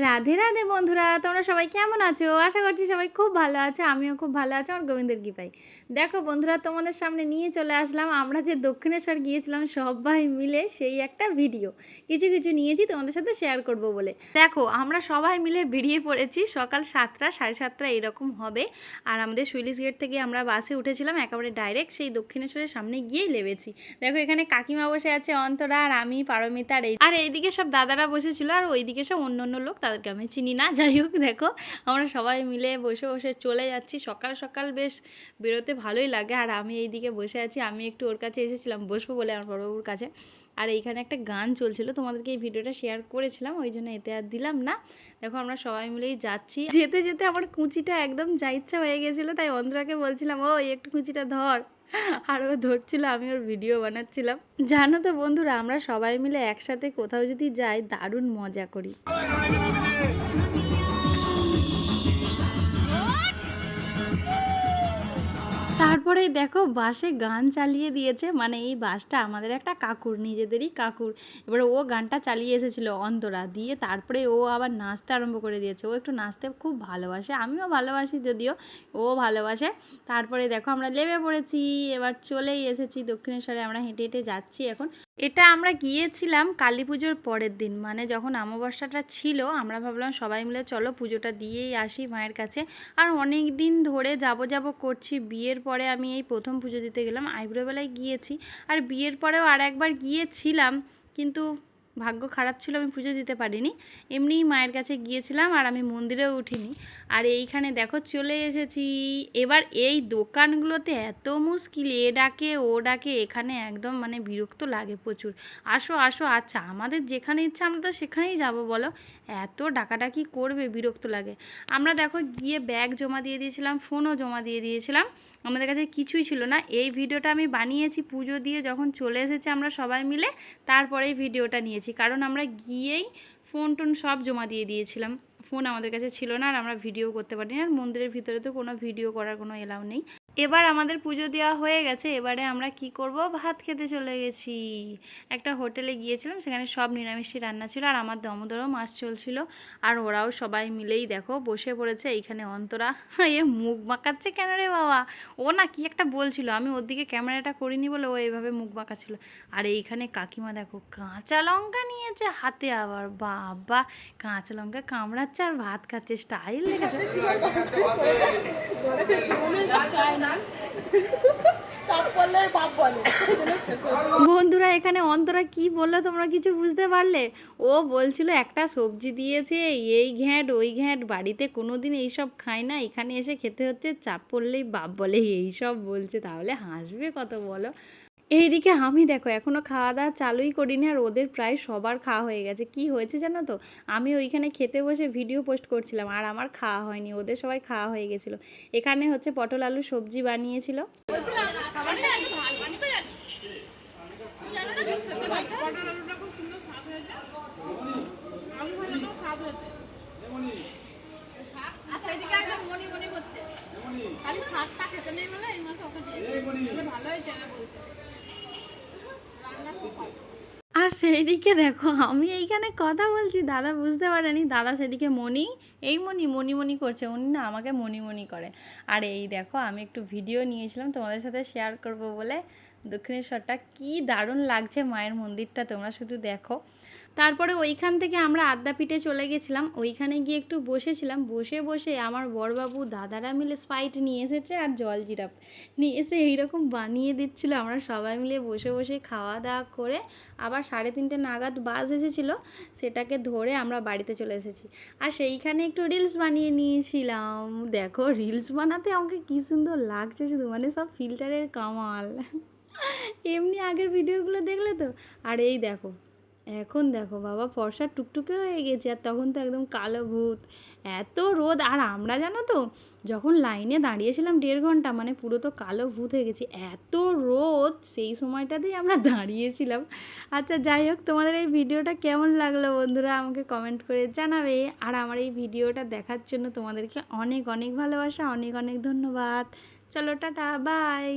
রাধে রাধে বন্ধুরা, তোমরা সবাই কেমন আছো? আশা করছি সবাই খুব ভালো আছে। আমিও খুব ভালো আছি আমার গোবিন্দের কৃপায়। দেখো বন্ধুরা, তোমাদের সামনে নিয়ে চলে আসলাম আমরা যে দক্ষিণেশ্বর গিয়েছিলাম সবাই মিলে সেই একটা ভিডিও। কিছু কিছু নিয়েছি তোমাদের সাথে শেয়ার করব বলে। দেখো আমরা সবাই মিলে বেরিয়ে পড়েছি, সকাল 7টা 7:30 এরকম হবে। আর আমাদের সুইলিশ গেট থেকে আমরা বাসে উঠেছিলাম, একেবারে ডাইরেক্ট সেই দক্ষিণেশ্বরের সামনে গিয়েই নেমেছি। দেখো এখানে কাকিমা বসে আছে, অন্তরা আর আমি, পারমিতা আর এইদিকে সব দাদারা বসেছিল, আর ওইদিকে সব অন্য অন্য লোক, তাদেরকে আমি চিনি না। যাই হোক, দেখো আমরা সবাই মিলে বসে বসে চলে যাচ্ছি। সকাল সকাল বেশ বেরোতে ভালোই লাগে। আর আমি এইদিকে বসে আছি, আমি একটু ওর কাছে এসেছিলাম বসবো বলে, আমার বড়বাবুর কাছে। আর এইখানে একটা গান চলছিল, তোমাদেরকে এই ভিডিওটা শেয়ার করেছিলাম, ওই জন্য এতে আর দিলাম না। দেখো আমরা সবাই মিলেই যাচ্ছি। যেতে যেতে আমার কুঁচিটা একদম যা ইচ্ছা হয়ে গেছিলো, তাই অন্তরাকে বলছিলাম ও একটু কুঁচিটা ধর। আর ও ধরছিল, আমি ওর ভিডিও বানাচ্ছিলাম। জানো তো বন্ধুরা, আমরা সবাই মিলে একসাথে কোথাও যদি যাই দারুণ মজা করি। তারপরে দেখো বাসে গান চালিয়ে দিয়েছে, মানে এই বাসটা আমাদের একটা কাকুর, নিজেদেরই কাকুর। এবারে ও গানটা চালিয়ে এসেছিলো অন্তরা দিয়ে, তারপরে ও আবার নাচতে আরম্ভ করে দিয়েছে। ও একটু নাচতে খুব ভালোবাসে, আমিও ভালোবাসি যদিও, ও ভালোবাসে। তারপরে দেখো আমরা নেমে পড়েছি, এবার চলেই এসেছি দক্ষিণেশ্বরে। আমরা হেঁটে হেঁটে যাচ্ছি এখন। এটা আমরা গিয়েছিলাম কালী পুজোর পরের দিন, মানে যখন অমাবস্যাটা ছিল। আমরা ভাবলাম সবাই মিলে চলো পুজোটা দিয়েই আসি মায়ের কাছে। আর অনেক দিন ধরে যাব করছি, বিয়ের পরে আমি এই প্রথম পুজো দিতে গেলাম। আইবুড়োবেলায় গিয়েছি, আর বিয়ের পরেও আর একবার গিয়েছিলাম, কিন্তু ভাগ্য খারাপ ছিল, আমি পুজো দিতে পারিনি। এমনিই মায়ের কাছে গিয়েছিলাম, আর আমি মন্দিরেও উঠিনি। আর এইখানে দেখো চলে এসেছি। এবার এই দোকানগুলোতে এত মুশকিল, এ ডাকে ও ডাকে, এখানে একদম মানে বিরক্ত লাগে প্রচুর। আসো আসো, আচ্ছা আমাদের যেখানে ইচ্ছা আমরা তো সেখানেই যাব, বলো। এত ডাকাডাকি করবে, বিরক্ত লাগে। আমরা দেখো গিয়ে ব্যাগ জমা দিয়ে দিয়েছিলাম, ফোনও জমা দিয়ে দিয়েছিলাম, আমাদের কাছে কিছুই ছিল না। এই ভিডিওটা আমি বানিয়েছি পুজো দিয়ে যখন চলে এসেছে আমরা সবাই মিলে, তারপরেই ভিডিওটা নিয়েছি, কারণ আমরা গিয়েই ফোন টোন সব জমা দিয়ে দিয়েছিলাম। ফোন আমাদের কাছে ছিল না, আর আমরা ভিডিও করতে পারিনি। আর মন্দিরের ভিতরে তো কোনো ভিডিও করার কোনো এলাও নেই। এবার আমাদের পুজো দেওয়া হয়ে গেছে, এবারে আমরা কি করব, ভাত খেতে চলে গেছি। একটা হোটেলে গিয়েছিলাম, সেখানে সব নিরামিষই রান্না ছিল, আর আমার দমোদরও মাছ চলছিল। আর ওরাও সবাই মিলেই দেখো বসে পড়েছে। এইখানে অন্তরা এ মুখ বাঁকাচ্ছে কেন রে বাবা, ও না কি একটা বলছিল, আমি ওর দিকে ক্যামেরাটা করিনি বলে ও এইভাবে মুখ বাঁকাচ্ছিল। আর এইখানে কাকিমা দেখো কাঁচা লঙ্কা নিয়েছে হাতে, আবার বাবা কাঁচা লঙ্কা কামড়াচ্ছে আর ভাত খাচ্ছে, স্টাইল দেখেছে। বন্ধুরা এখানে অন্তরা কি বললো তোমরা কিছু বুঝতে পারলে? ও বলছিল একটা সবজি দিয়েছে, এই ঘ্যাঁট ওই ঘ্যাঁট, বাড়িতে কোনোদিন এইসব খায় না, এখানে এসে খেতে হচ্ছে, চাপ পড়লেই বাপ বলে, এইসব বলছে। তাহলে হাসবে কত বলো। এইদিকে আমি দেখো এখনও খাওয়া দাওয়া চালুই করিনি, আর ওদের প্রায় সবার খাওয়া হয়ে গেছে। কি হয়েছে জানো তো, আমি ওইখানে খেতে বসে ভিডিও পোস্ট করছিলাম, আর আমার খাওয়া হয়নি, ওদের সবাই খাওয়া হয়ে গেছিলো। এখানে হচ্ছে পটল আলু সবজি বানিয়েছিল। আর সেই দিকে দেখো আমি এইখানে কথা বলছি, দাদা বুঝতে পারেনি, দাদা সেদিকে মণি, এই মণি মণি মণি করছে, উনি না আমাকে মণি মণি করে। আর এই দেখো আমি একটু ভিডিও নিয়েছিলাম তোমাদের সাথে শেয়ার করব বলে। দক্ষিণেশ্বরটা কি দারুণ লাগছে, মায়ের মন্দিরটা তোমরা শুধু দেখো। তারপরে ওইখান থেকে আমরা আদ্যাপীঠে চলে গেছিলাম, ওইখানে গিয়ে একটু বসেছিলাম। বসে বসে আমার বড়বাবু দাদারা মিলে স্প্রাইট নিয়ে এসেছে আর জল জিরাপ নিয়ে এসে এইরকম বানিয়ে দিচ্ছিলো। আমরা সবাই মিলে বসে বসে খাওয়া দাওয়া করে আবার 3:30 নাগাদ বাস এসেছিলো, সেটাকে ধরে আমরা বাড়িতে চলে এসেছি। আর সেইখানে একটু রিলস বানিয়ে নিয়েছিলাম। দেখো রিলস বানাতে আমাকে কী সুন্দর লাগছে, শুধু মানে সব ফিল্টারের কামাল। এমনি আগের ভিডিওগুলো দেখলে তো। আর এই দেখো এখন দেখো বাবা ফর্সা টুকটুকে হয়ে গেছে, আর তখন তো একদম কালো ভূত, এত রোদ। আর আমরা জানো তো যখন লাইনে দাঁড়িয়েছিলাম 1.5 ঘন্টা, মানে পুরো তো কালো ভূত হয়ে গেছি, এত রোদ সেই সময়টাতেই আমরা দাঁড়িয়েছিলাম। আচ্ছা যাই হোক, তোমাদের এই ভিডিওটা কেমন লাগলো বন্ধুরা আমাকে কমেন্ট করে জানাবে। আর আমার এই ভিডিওটা দেখার জন্য তোমাদেরকে অনেক অনেক ভালোবাসা, অনেক অনেক ধন্যবাদ। চলো টাটা, বাই।